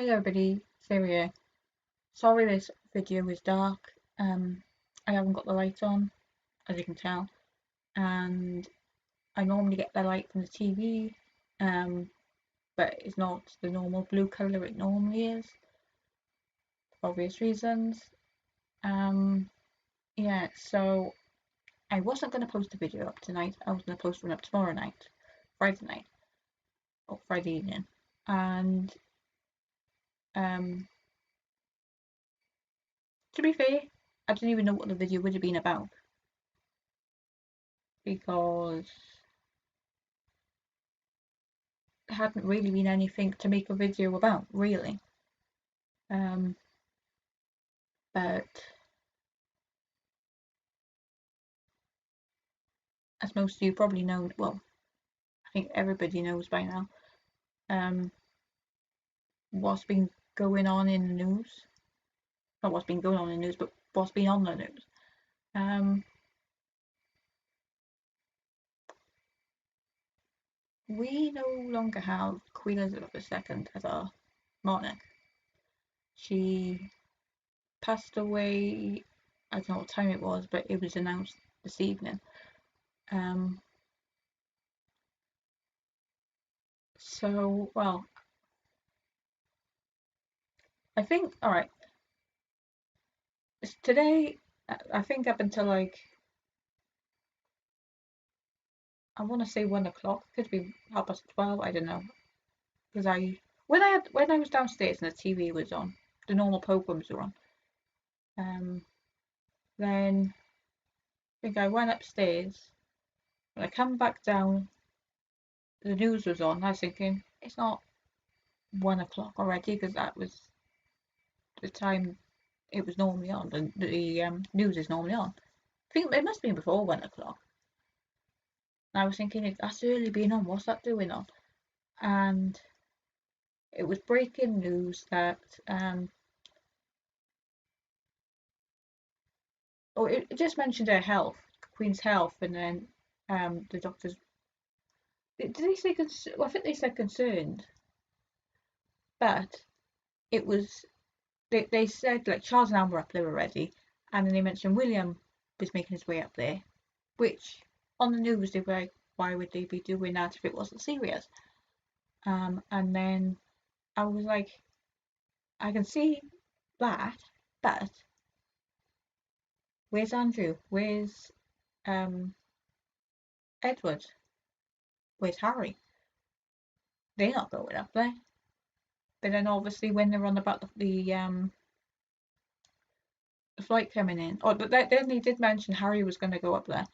Hey everybody, Syria. Sorry this video is dark. I haven't got the light on, as you can tell, and I normally get the light from the TV, but it's not the normal blue colour it normally is, for obvious reasons. Um, yeah, so I wasn't going to post a video up tonight. I was going to post one up tomorrow night, Friday night, or Friday evening, and um, to be fair, I didn't even know what the video would have been about because hadn't really been anything to make a video about, really. Um, but as most of you probably know, well, I think everybody knows by now, um, what's been going on in the news. Not what's been going on in the news, but what's been on the news. Um, we no longer have Queen Elizabeth II as our monarch. She passed away, I don't know what time it was, but it was announced this evening. So, well, I think, alright, today, I think up until like, I want to say 1 o'clock, could be 12:30, I don't know, because when I was downstairs and the TV was on, the normal programs were on, um, then I think I went upstairs. When I come back down, the news was on. I was thinking it's not 1 o'clock already because that was the time it was normally on. The news is normally on. I think it must have been before 1 o'clock. And I was thinking that's early being on. What's that doing on? And it was breaking news that it just mentioned her health, Queen's health, and then the doctors. Did they say well, I think they said concerned, but it was they said like Charles and Anne were up there already, and then they mentioned William was making his way up there, which on the news they were like, why would they be doing that if it wasn't serious? And then I was like, I can see that, but where's Andrew? Where's Edward? Where's Harry? They're not going up there. But then obviously when they're on about the flight coming in, but then they did mention Harry was going to go up there.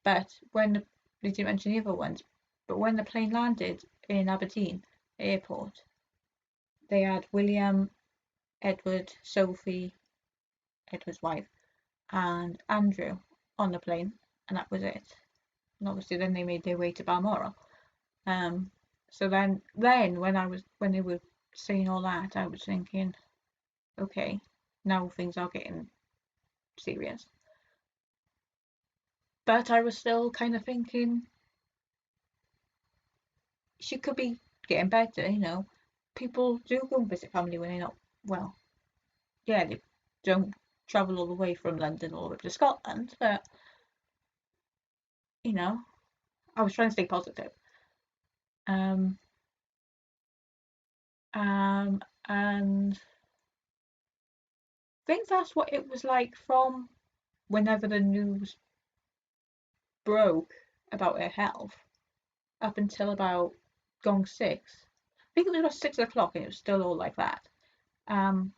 But they didn't mention the other ones. But when the plane landed in Aberdeen airport, they had William, Edward, Sophie, Edward's wife, and Andrew on the plane, and that was it. And obviously then they made their way to Balmoral. So then when they were saying all that, I was thinking, okay, now things are getting serious. But I was still kind of thinking she could be getting better, People do go and visit family when they're not well. Yeah, they don't travel all the way from London all the way to Scotland, but I was trying to stay positive. Um, and I think that's what it was like from whenever the news broke about her health up until about gone 6. I think it was about 6 o'clock and it was still all like that. And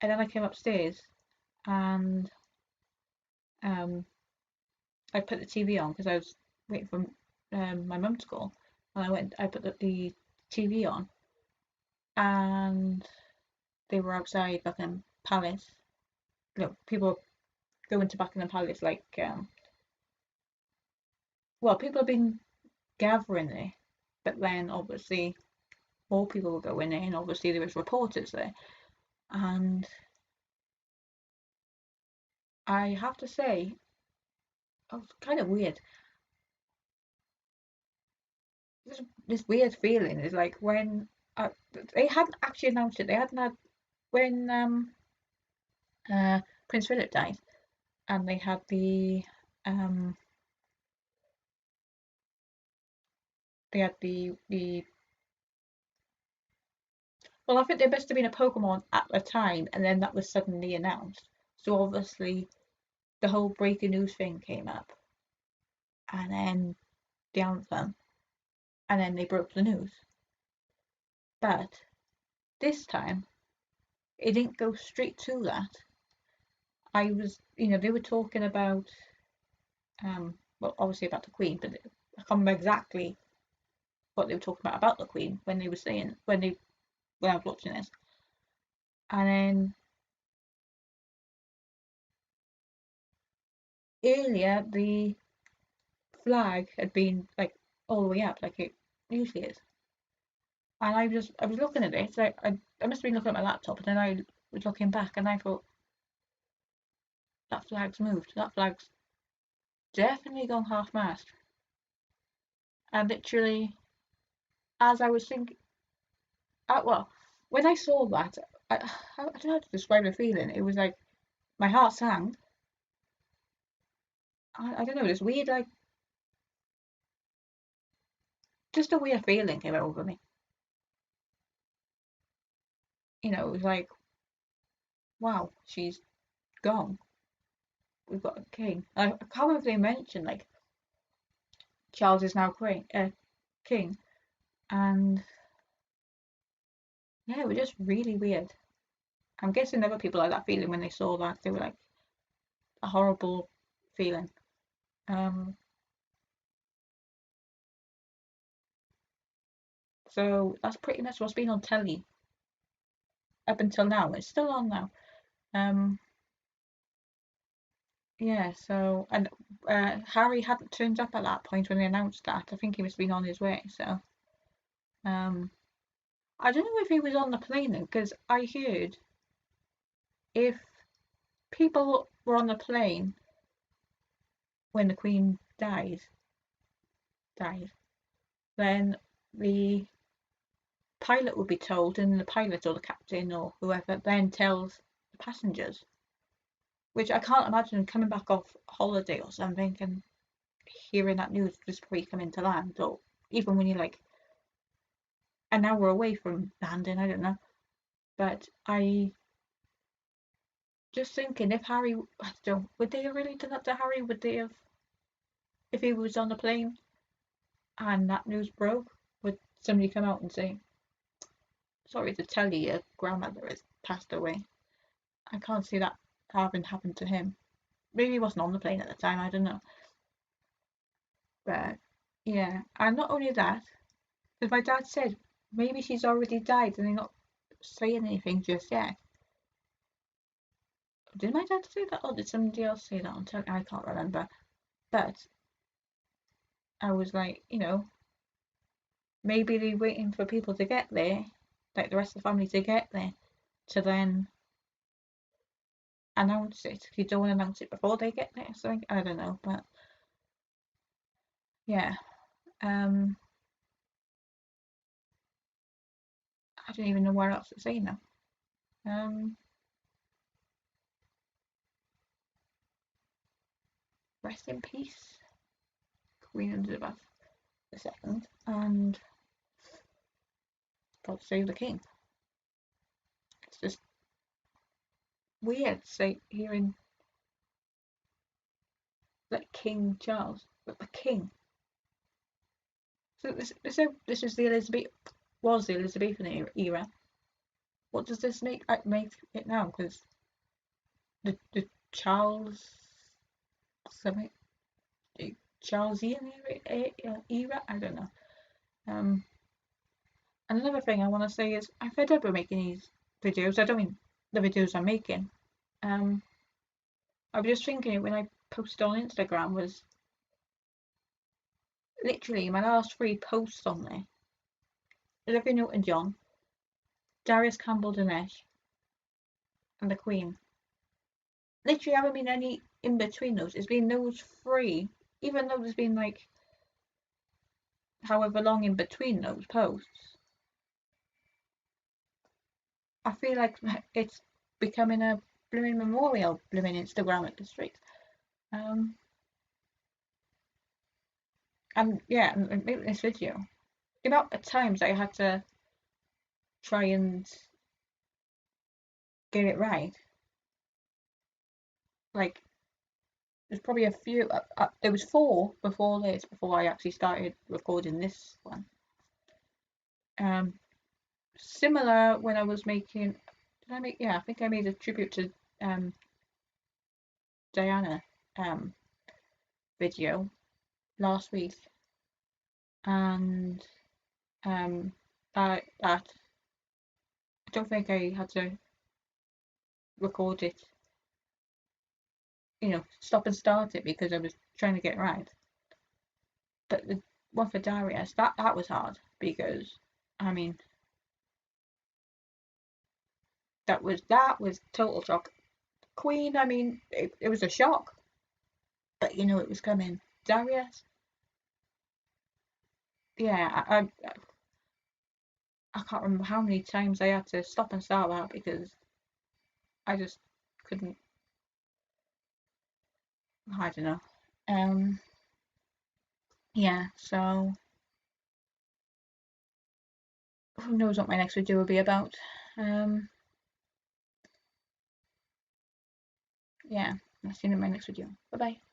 then I came upstairs and I put the TV on because I was waiting for my mum to call, and I put the TV on, and they were outside Buckingham Palace. People going to Buckingham Palace like, well, people have been gathering there, but then obviously more people were going there, and obviously there was reporters there, and I have to say, it was kind of weird. This weird feeling is like when they hadn't actually announced it. They hadn't had when uh, Prince Philip died, and they had um, the well, I think there must have been a Pokemon at the time, and then that was suddenly announced. So obviously the whole breaking news thing came up, and then the anthem, and then they broke the news. But this time it didn't go straight to that. I was, they were talking about, well, obviously about the Queen, but I can't remember exactly what they were talking about the Queen when they were saying when I was watching this, and then earlier the flag had been like all the way up like it usually is, and I was looking at it, like I must have been looking at my laptop, and then I was looking back, and I thought that flag's moved. That flag's definitely gone half mast, and literally as I was thinking, well, when I saw that, I don't know how to describe the feeling. It was like my heart sank. I don't know, this weird, like, just a weird feeling came over me. It was like, wow, she's gone. We've got a king. I can't remember if they mentioned, like, Charles is now king. And yeah, it was just really weird. I'm guessing other people had that feeling when they saw that. They were like, a horrible feeling. Um, so that's pretty much what's been on telly up until now. It's still on now. Um, yeah, so, and Harry hadn't turned up at that point when they announced that. I think he must have been on his way. So, um, I don't know if he was on the plane though, because I heard if people were on the plane when the Queen died, then the pilot would be told, and the pilot or the captain or whoever then tells the passengers. Which I can't imagine coming back off holiday or something and hearing that news just before you come into land, or even when you're like an hour away from landing. I don't know, but I just thinking if Harry, I don't know, would they have really done that to Harry? Would they have, if he was on the plane and that news broke? Would somebody come out and say, "Sorry to tell you, your grandmother has passed away"? I can't see that having happened to him. Maybe he wasn't on the plane at the time. I don't know, but yeah. And not only that, because my dad said maybe she's already died and they're not saying anything just yet. Did my dad say that, or did somebody else say that on telly? I can't remember. But I was like, maybe they're waiting for people to get there, like the rest of the family to get there, to then announce it. If you don't announce it before they get there, so I don't know. But yeah, I don't even know what else to say now. Rest in peace, Queen Elizabeth II, and God save the King. It's just weird, say, hearing like King Charles, but the King. So this is the Elizabethan era. What does this make it now? Because the Charles something Charlesian era. I don't know. Um, Another thing I want to say is I'm fed up with making these videos. I don't mean the videos I'm making. I was just thinking when I posted on Instagram was literally my last three posts on there: Olivia Newton-John, Darius Campbell-Dinesh, and the Queen. Literally haven't been any in between those. It's been those three, even though there's been like however long in between those posts. I feel like it's becoming a blooming memorial, blooming Instagram at the street. Um, and yeah, and making this video, the amount of times I had to try and get it right, like there's probably a few. There was four before this, before I actually started recording this one. Um, Similar when I was making. Did I make? Yeah, I think I made a tribute to Diana video last week, and um, that I don't think I had to record it, stop and start it because I was trying to get it right. But the one for Darius, that was hard because I mean that was total shock. Queen, I mean it was a shock, but it was coming. Darius, yeah, I can't remember how many times I had to stop and start that because I just couldn't. I don't know. Um, yeah, so who knows what my next video will be about. Um, yeah, I'll see you in my next video. Bye bye.